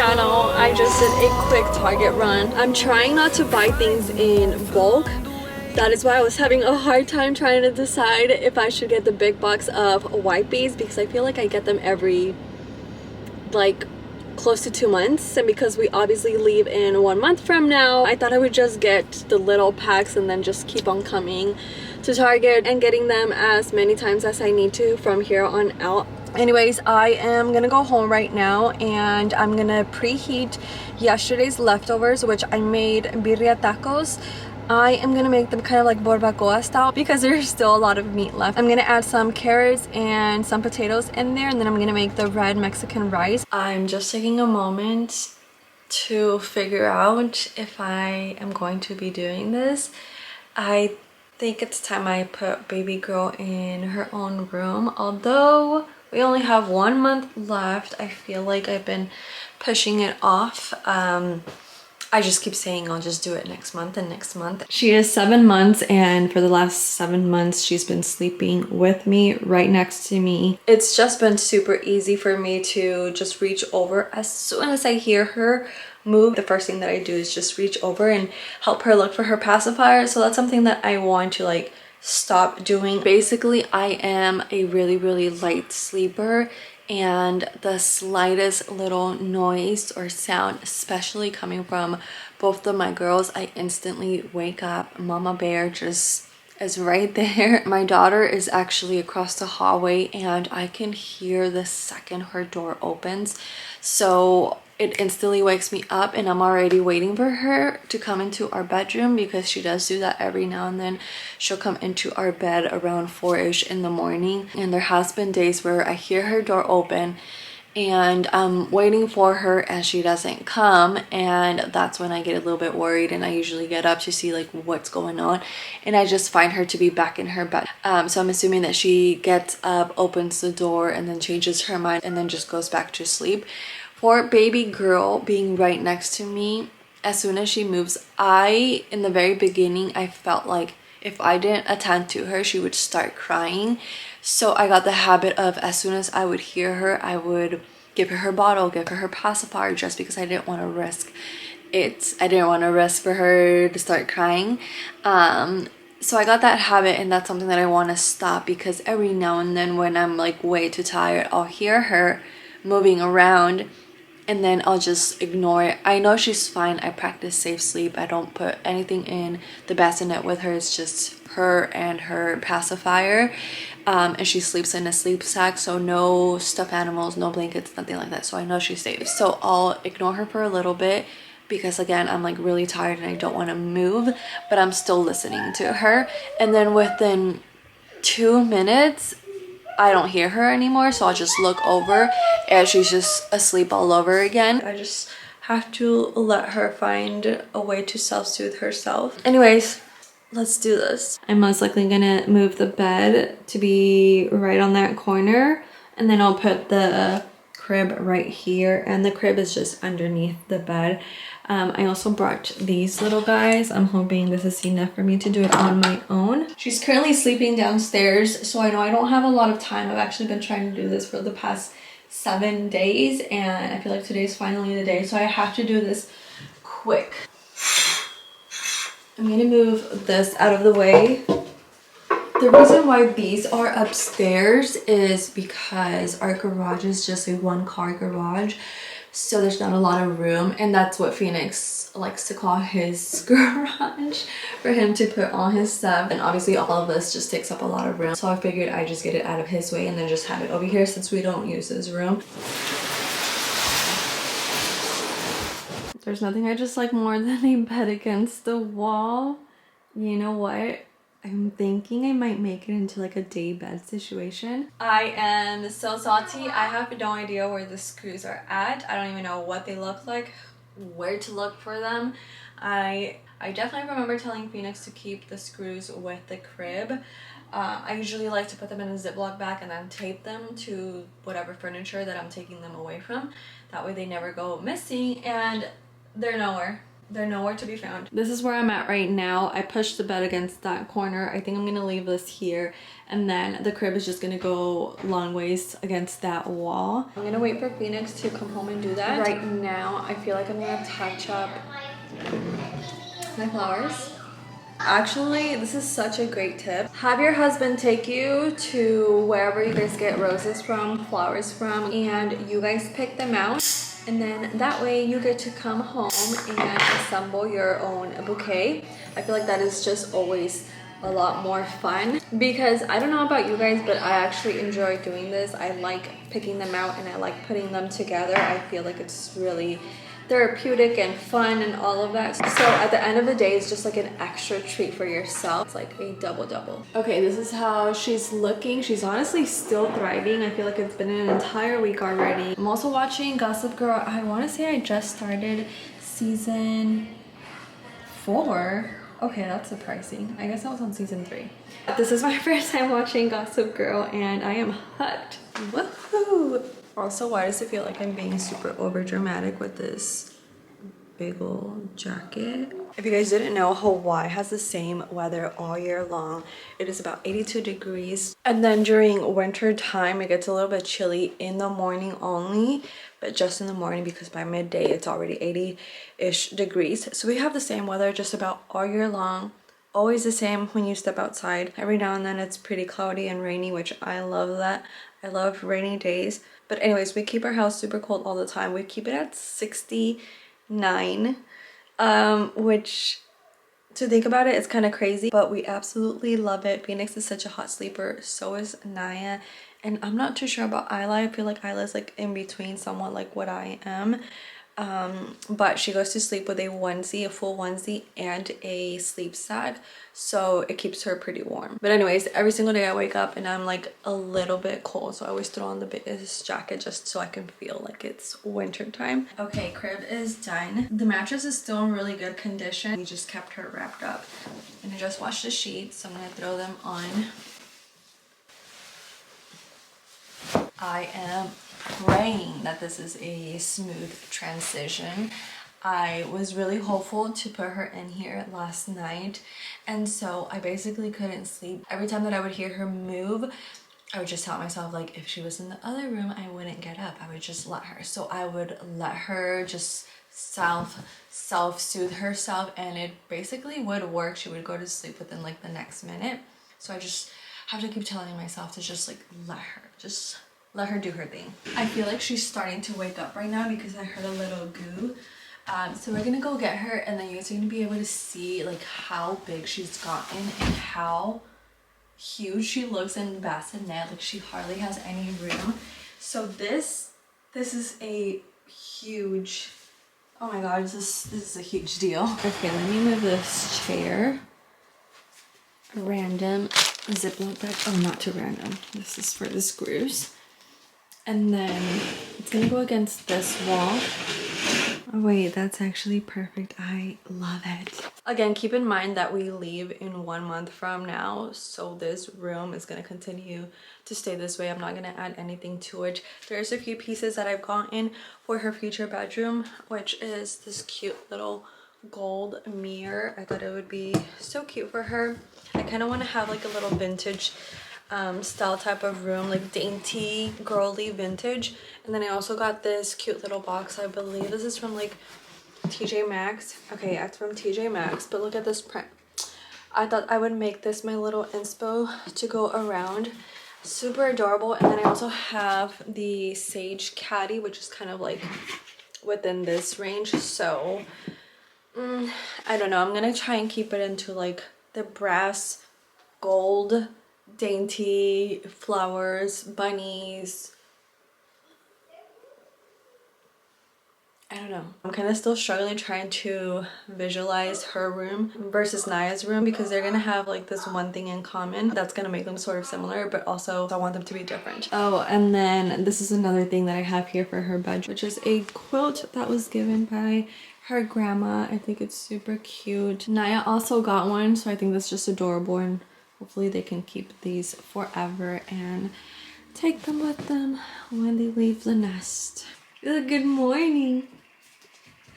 channel. I just did a quick Target run. I'm trying not to buy things in bulk. That is why I was having a hard time trying to decide if I should get the big box of wipes, because I feel like I get them every like close to 2 months, and because we obviously leave in 1 month from now, I thought I would just get the little packs and then just keep on coming to Target and getting them as many times as I need to from here on out. Anyways, I am gonna go home right now and I'm gonna preheat yesterday's leftovers, which I made birria tacos. I am gonna make them kind of like barbacoa style because there's still a lot of meat left. I'm gonna add some carrots and some potatoes in there, and then I'm gonna make the red Mexican rice. I'm just taking a moment to figure out if I am going to be doing this. I think it's time I put baby girl in her own room. Although we only have 1 month left, I feel like I've been pushing it off. I just keep saying I'll just do it next month and next month. She is 7 months, and for the last 7 months she's been sleeping with me right next to me. It's just been super easy for me to just reach over as soon as I hear her move. The first thing that I do is just reach over and help her look for her pacifier. So that's something that I want to like stop doing. Basically, I am a really light sleeper, and the slightest little noise or sound, especially coming from both of my girls, I instantly wake up. Mama Bear just is right there. My daughter is actually across the hallway and I can hear the second her door opens, so it instantly wakes me up, and I'm already waiting for her to come into our bedroom because she does do that every now and then. She'll come into our bed around 4-ish in the morning, and there has been days where I hear her door open and I'm waiting for her and she doesn't come, and that's when I get a little bit worried, and I usually get up to see like what's going on, and I just find her to be back in her bed. So I'm assuming that she gets up, opens the door, and then changes her mind and then just goes back to sleep. For baby girl being right next to me, as soon as she moves, in the very beginning, I felt like if I didn't attend to her, she would start crying. So I got the habit of, as soon as I would hear her, I would give her her bottle, give her her pacifier, just because I didn't want to risk it. I didn't want to risk for her to start crying. So I got that habit, and that's something that I want to stop, because every now and then when I'm like way too tired, I'll hear her moving around and then I'll just ignore it. I know she's fine. I practice safe sleep. I don't put anything in the bassinet with her. It's just her and her pacifier. And she sleeps in a sleep sack, so no stuffed animals, no blankets, nothing like that. So I know she's safe. So I'll ignore her for a little bit because, again, I'm like really tired and I don't want to move, but I'm still listening to her. And then within 2 minutes, I don't hear her anymore, so I'll just look over and she's just asleep all over again. I just have to let her find a way to self-soothe herself. Anyways, let's do this. I'm most likely gonna move the bed to be right on that corner, and then I'll put the crib right here, and the crib is just underneath the bed. I also brought these little guys. I'm hoping this is enough for me to do it on my own. She's currently sleeping downstairs, so I know I don't have a lot of time. I've actually been trying to do this for the past 7 days, and I feel like today's finally the day, so I have to do this quick. I'm gonna move this out of the way. The reason why these are upstairs is because our garage is just a 1-car garage, so there's not a lot of room, and that's what Phoenix likes to call his garage, for him to put all his stuff. And obviously all of this just takes up a lot of room, so I figured I'd just get it out of his way and then just have it over here since we don't use his room. There's nothing I just like more than a bed against the wall. You know what? I'm thinking I might make it into like a day bed situation. I am so salty. I have no idea where the screws are at. I don't even know what they look like, where to look for them. I definitely remember telling Phoenix to keep the screws with the crib. I usually like to put them in a Ziploc bag and then tape them to whatever furniture that I'm taking them away from. That way they never go missing, and they're nowhere. They're nowhere to be found. This is where I'm at right now. I pushed the bed against that corner. I think I'm gonna leave this here, and then the crib is just gonna go long ways against that wall. I'm gonna wait for Phoenix to come home and do that. Right now, I feel like I'm gonna touch up my flowers. Actually, this is such a great tip. Have your husband take you to wherever you guys get roses from, flowers from, and you guys pick them out. And then that way you get to come home and assemble your own bouquet. I feel like that is just always a lot more fun, because I don't know about you guys, but I actually enjoy doing this. I like picking them out and I like putting them together. I feel like it's really therapeutic and fun and all of that. So at the end of the day, it's just like an extra treat for yourself. It's like a double. Okay, this is how she's looking. She's honestly still thriving. I feel like it's been an entire week already. I'm also watching Gossip Girl. I want to say I just started season 4. Okay, that's surprising. I guess I was on season 3. This is my first time watching Gossip Girl and I am hooked. Woohoo! Also, why does it feel like I'm being super over dramatic with this big old jacket? If you guys didn't know, Hawaii has the same weather all year long. It is about 82 degrees. And then during winter time, it gets a little bit chilly in the morning only, but just in the morning, because by midday it's already 80-ish degrees. So we have the same weather just about all year long. Always the same when you step outside. Every now and then it's pretty cloudy and rainy, which I love that. I love rainy days. But anyways, we keep our house super cold all the time. We keep it at 69, which, to think about it, it's kind of crazy, but we absolutely love it. Phoenix is such a hot sleeper. So is Naya. And I'm not too sure about Isla. I feel like Isla's like in between, somewhat like what I am. But she goes to sleep with a onesie, a full onesie, and a sleep sack, so it keeps her pretty warm. But anyways, every single day I wake up and I'm like a little bit cold, so I always throw on the biggest jacket just so I can feel like it's winter time. Okay, crib is done. The mattress is still in really good condition. We just kept her wrapped up, and I just washed the sheets, so I'm gonna throw them on. I am praying that this is a smooth transition. I was really hopeful to put her in here last night, and so I basically couldn't sleep. Every time that I would hear her move, I would just tell myself, like, if she was in the other room, I wouldn't get up. I would just let her. So I would let her just self-soothe herself, and it basically would work. She would go to sleep within like the next minute. So I just have to keep telling myself to just like let her do her thing. I feel like she's starting to wake up right now because I heard a little goo. So we're gonna go get her, and then you guys are gonna be able to see like how big she's gotten and how huge she looks in bassinet. Like, she hardly has any room. So this is a huge, oh my god, this is a huge deal. Okay, let me move this chair. A random Ziploc bag. Oh, not too random. This is for the screws. And then it's gonna go against this wall. Oh wait, that's actually perfect. I love it. Again, keep in mind that we leave in 1 month from now, so this room is gonna continue to stay this way. I'm not gonna add anything to it. There's a few pieces that I've gotten for her future bedroom, which is this cute little gold mirror. I thought it would be so cute for her. I kind of want to have like a little vintage style type of room, like dainty, girly vintage. And then I also got this cute little box. I believe this is from like TJ Maxx. Okay, yeah, it's from TJ Maxx, but look at this print. I thought I would make this my little inspo to go around. Super adorable. And then I also have the Sage Caddy, which is kind of like within this range. So I don't know, I'm gonna try and keep it into like the brass, gold, dainty, flowers, bunnies. I don't know. I'm kind of still struggling trying to visualize her room versus Naya's room, because they're gonna have like this one thing in common that's gonna make them sort of similar, but also I want them to be different. Oh, and then this is another thing that I have here for her bedroom, which is a quilt that was given by her grandma. I think it's super cute. Naya also got one, so I think that's just adorable, and hopefully they can keep these forever and take them with them when they leave the nest. Good morning.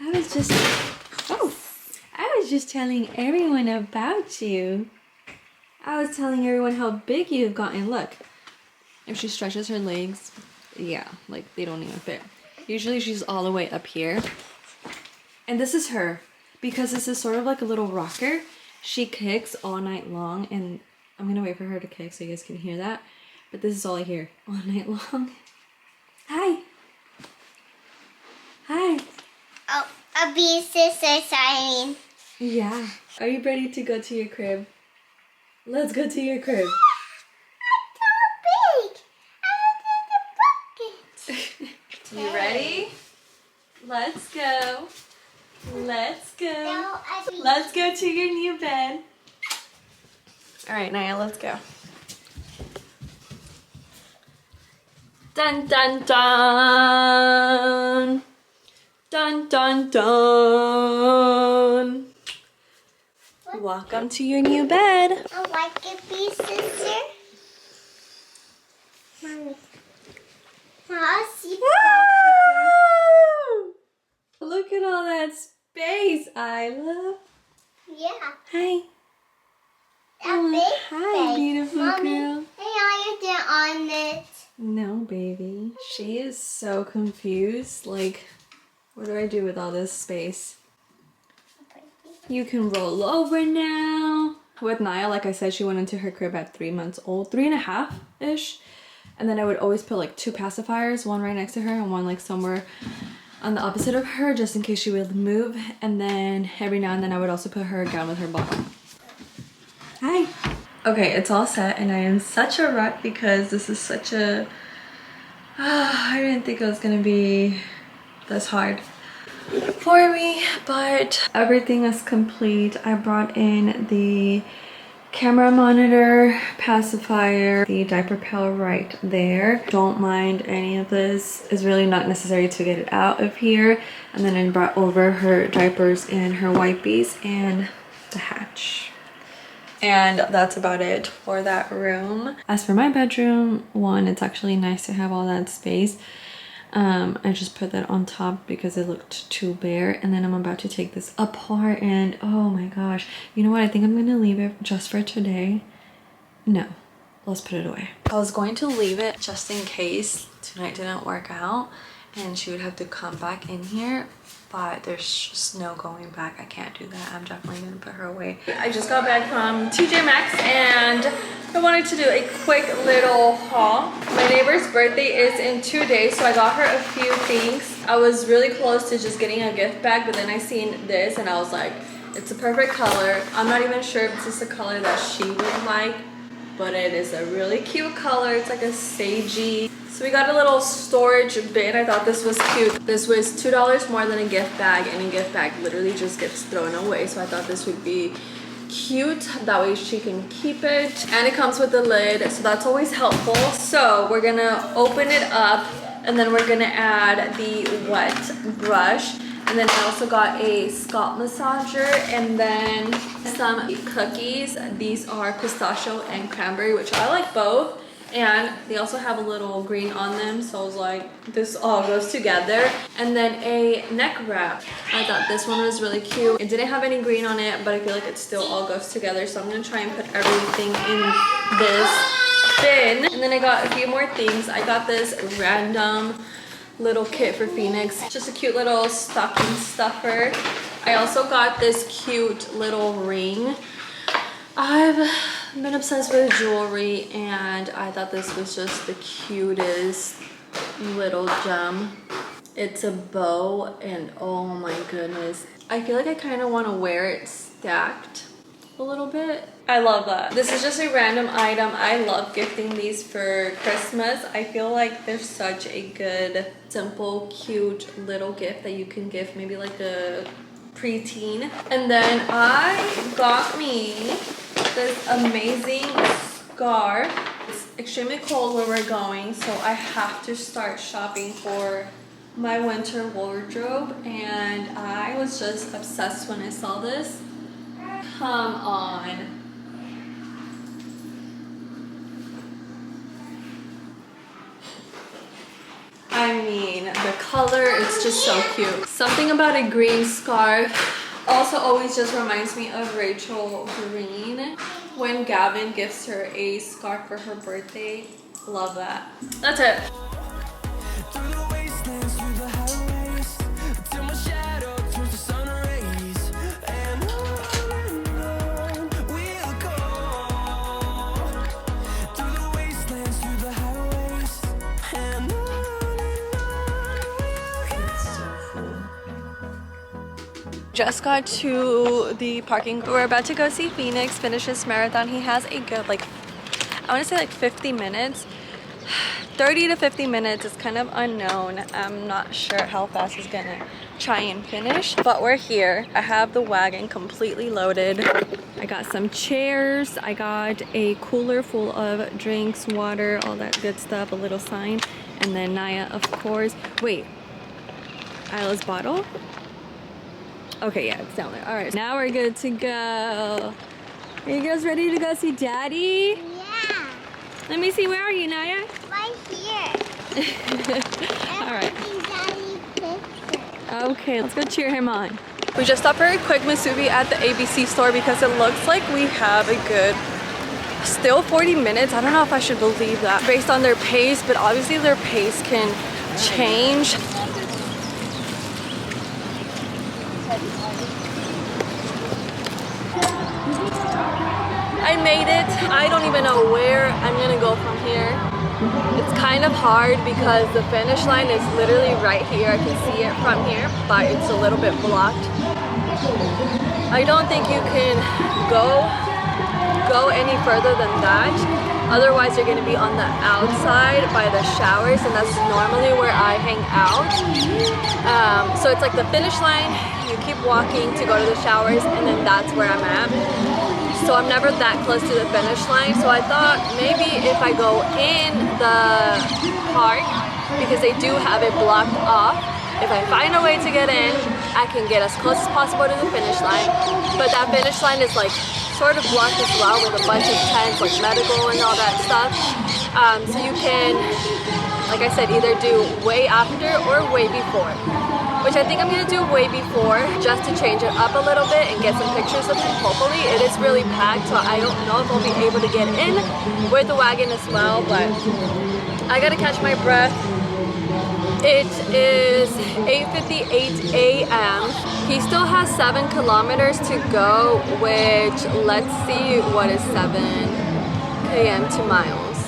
I was just, oh, was just telling everyone about you. I was telling everyone how big you've gotten. Look, if she stretches her legs, yeah, like they don't even fit. Usually she's all the way up here. And this is her, because this is sort of like a little rocker. She kicks all night long, and I'm gonna wait for her to kick so you guys can hear that. But this is all I hear all night long. Hi. Hi. Oh, a bee sister siren. Yeah. Are you ready to go to your crib? Let's go to your crib. I'm so big. I'm in the bucket. You ready? Let's go. Let's go. No, Let's go to your new bed. All right, Naya, let's go. Dun dun dun. Dun dun dun. Welcome to your new bed. I like a bee sister. Mommy. I'll see. Look at all that space, Isla. Yeah. Hi. A big Hi, space. beautiful Mommy, girl. Hey, are you doing on it? No, baby. She is so confused. Like, what do I do with all this space? You can roll over now. With Naya, like I said, she went into her crib at 3 months old, 3.5-ish. And then I would always put like 2 pacifiers, one right next to her and one like somewhere on the opposite of her, just in case she would move. And then every now and then I would also put her down with her bottle. Hi. Okay, it's all set, and I am such a wreck because this is such a... I didn't think it was gonna be this hard for me, but everything is complete. I brought in the camera monitor, pacifier, the diaper pail right there. Don't mind any of this. It's really not necessary to get it out of here. And then I brought over her diapers and her wipes and the hatch. And that's about it for that room. As for my bedroom, one, it's actually nice to have all that space. I just put that on top because it looked too bare. And then I'm about to take this apart, and oh my gosh, you know what? I think I'm gonna leave it just for today. No, let's put it away. I was going to leave it just in case tonight didn't work out and she would have to come back in here, but there's just no going back. I can't do that. I'm definitely gonna put her away. I just got back from TJ Maxx and I wanted to do a quick little haul. My neighbor's birthday is in 2 days, so I got her a few things. I was really close to just getting a gift bag, but then I seen this and I was like, it's a perfect color. I'm not even sure if this is a color that she would like, but it is a really cute color. It's like a sagey. So we got a little storage bin. I thought this was cute. This was $2 more than a gift bag, and a gift bag literally just gets thrown away. So I thought this would be cute. That way she can keep it. And it comes with a lid, so that's always helpful. So we're gonna open it up, and then we're gonna add the wet brush. And then I also got a scalp massager and then some cookies. These are pistachio and cranberry, which I like both. And they also have a little green on them, so I was like, this all goes together. And then a neck wrap. I thought this one was really cute. It didn't have any green on it, but I feel like it still all goes together. So I'm gonna try and put everything in this bin. And then I got a few more things. I got this random little kit for Phoenix, just a cute little stocking stuffer. I also got this cute little ring. I've been obsessed with jewelry, and I thought this was just the cutest little gem. It's a bow, and oh my goodness, I feel like I kind of want to wear it stacked a little bit. I love that. This is just a random item. I love gifting these for Christmas. I feel like they're such a good, simple, cute little gift that you can give maybe like a preteen. And then I got me this amazing scarf. It's extremely cold where we're going, so I have to start shopping for my winter wardrobe, and I was just obsessed when I saw this. Come on. I mean, the color is just so cute. Something about a green scarf Also always just reminds me of Rachel Green when Gavin gifts her a scarf for her birthday. Love that. That's it. Just got to the parking. We're about to go see Phoenix finish his marathon. He has a good, like, I want to say like 50 minutes. 30 to 50 minutes is kind of unknown. I'm not sure how fast he's gonna try and finish, but we're here. I have the wagon completely loaded. I got some chairs. I got a cooler full of drinks, water, all that good stuff, a little sign. And then Naya, of course. Wait, Isla's bottle? Okay, yeah, it's down there. All right, now we're good to go. Are you guys ready to go see Daddy? Yeah. Let me see, where are you, Naya? Right here. All right. Daddy picture. Okay, let's go cheer him on. We just stopped for a quick musubi at the ABC store because it looks like we have a good, still 40 minutes. I don't know if I should believe that based on their pace, but obviously their pace can change. I made it. I don't even know where I'm gonna go from here. It's kind of hard because the finish line is literally right here. I can see it from here, but it's a little bit blocked. I don't think you can go any further than that. Otherwise, you're gonna be on the outside by the showers, and that's normally where I hang out. So it's like the finish line, you keep walking to go to the showers, and then that's where I'm at. So I'm never that close to the finish line. So I thought maybe if I go in the park, because they do have it blocked off, if I find a way to get in, I can get as close as possible to the finish line. But that finish line is like sort of blocked as well with a bunch of tents, like medical and all that stuff. So you can, like I said, either do way after or way before. Which I think I'm gonna do way before, just to change it up a little bit and get some pictures of it. Hopefully, it is really packed, so I don't know if I'll be able to get in with the wagon as well, but I gotta catch my breath. It is 8:58 a.m. He still has 7 kilometers to go, which, let's see, what is 7 km to miles?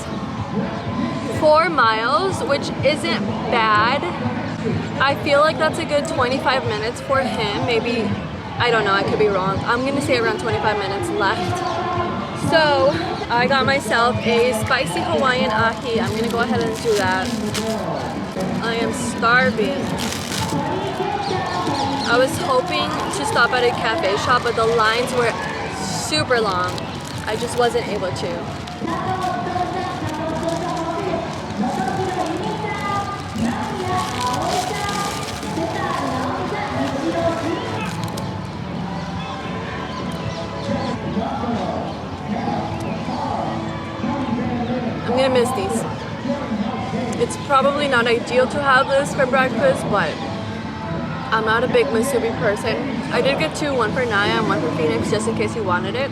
4 miles, which isn't bad. I feel like that's a good 25 minutes for him. Maybe, I don't know, I could be wrong. I'm gonna say around 25 minutes left. So I got myself a spicy Hawaiian ahi. I'm gonna go ahead and do that. I am starving. I was hoping to stop at a cafe shop, but the lines were super long. I just wasn't able to. I'm gonna miss these. It's probably not ideal to have this for breakfast, but I'm not a big musubi person. I did get 2, one for Naya and one for Phoenix, just in case he wanted it.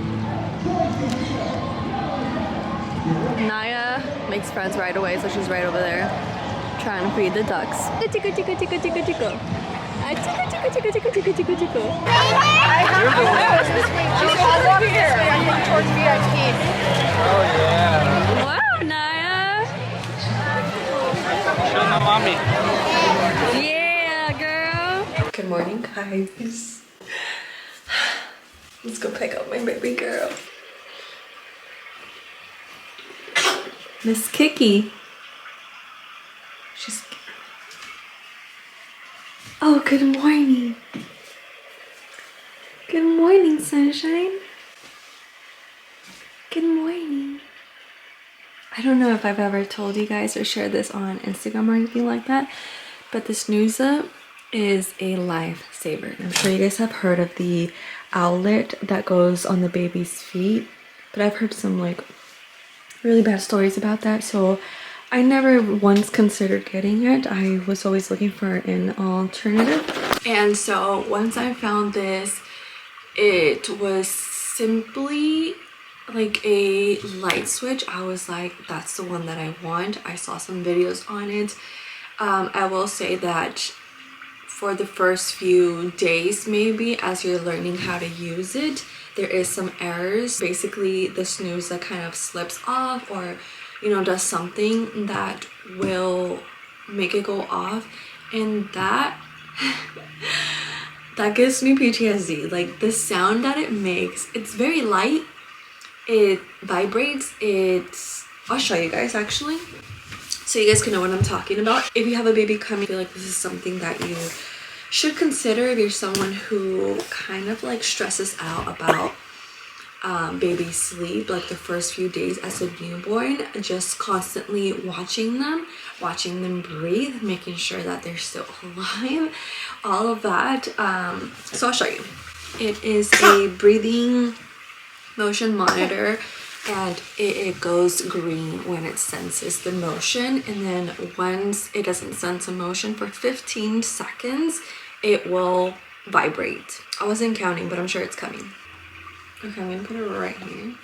Naya makes friends right away, so she's right over there trying to feed the ducks. Tico, tico, tico, tico, tico. Tico, tico, tico, tico, tico, tico. She's over here. I think towards VIP. Oh yeah. Wow, Naya. Show my mommy. Yeah, girl. Good morning, guys. Let's go pick up my baby girl. Miss Kiki. She's... Oh, good morning. Good morning, sunshine. Good morning. I don't know if I've ever told you guys or shared this on Instagram or anything like that, but the snoozer is a lifesaver. I'm sure you guys have heard of the owlet that goes on the baby's feet, but I've heard some like really bad stories about that, so I never once considered getting it. I was always looking for an alternative, and so once I found this, it was simply like a light switch. I was like, that's the one that I want. I saw some videos on it. I will say that for the first few days, maybe as you're learning how to use it, there is some errors. Basically the snooze that kind of slips off, or you know, does something that will make it go off, and that that gives me PTSD. Like the sound that it makes, it's very light, it vibrates, I'll show you guys actually so you guys can know what I'm talking about. If you have a baby coming, I feel like this is something that you should consider if you're someone who kind of like stresses out about baby sleep, like the first few days as a newborn. Just constantly watching them breathe, making sure that they're still alive, all of that. So I'll show you. It is a breathing motion monitor, and it goes green when it senses the motion, and then once it doesn't sense a motion for 15 seconds it will vibrate. I wasn't counting, but I'm sure it's coming. Okay, I'm gonna put it right here.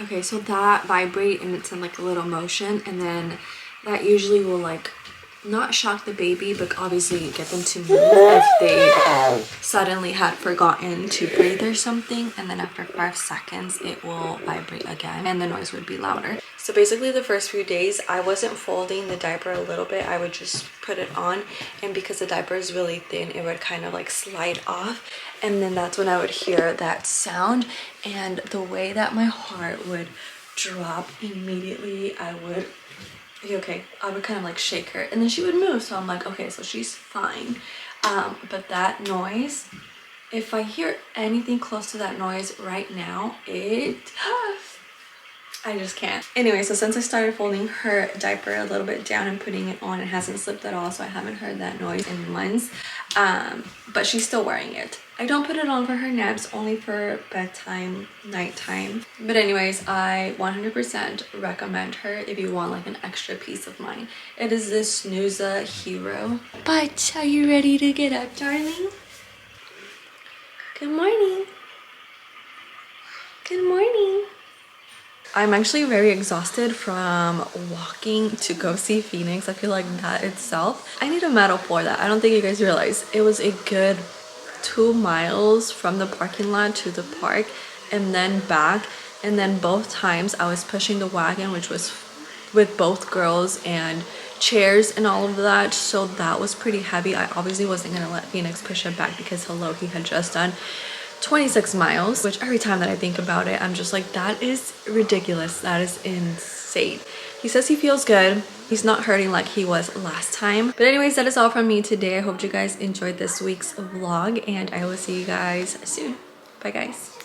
Okay, so that vibrate and it's in like a little motion, and then that usually will like not shock the baby, but obviously get them to move if they suddenly had forgotten to breathe or something, and then after 5 seconds it will vibrate again and the noise would be louder. So basically the first few days I wasn't folding the diaper a little bit, I would just put it on, and because the diaper is really thin it would kind of like slide off, and then that's when I would hear that sound, and the way that my heart would drop immediately, I would okay, I would kind of like shake her and then she would move, so I'm like, okay, so she's fine. But that noise, if I hear anything close to that noise right now, I just can't. Anyway, so since I started folding her diaper a little bit down and putting it on, it hasn't slipped at all, so I haven't heard that noise in months. But she's still wearing it. I don't put it on for her naps, only for bedtime, nighttime. But anyways, I 100% recommend her if you want like an extra peace of mind. It is this Snooze Hero. But are you ready to get up, darling? Good morning. Good morning. I'm actually very exhausted from walking to go see Phoenix. I feel like that itself, I need a medal for that. I don't think you guys realize it was a good 2 miles from the parking lot to the park and then back, and then both times I was pushing the wagon, which was with both girls and chairs and all of that, so that was pretty heavy. I obviously wasn't gonna let Phoenix push it back because hello, he had just done 26 miles, which every time that I think about it, I'm just like, that is ridiculous. That is insane. He says he feels good. He's not hurting like he was last time. But anyways, that is all from me today. I hope you guys enjoyed this week's vlog, and I will see you guys soon. Bye guys.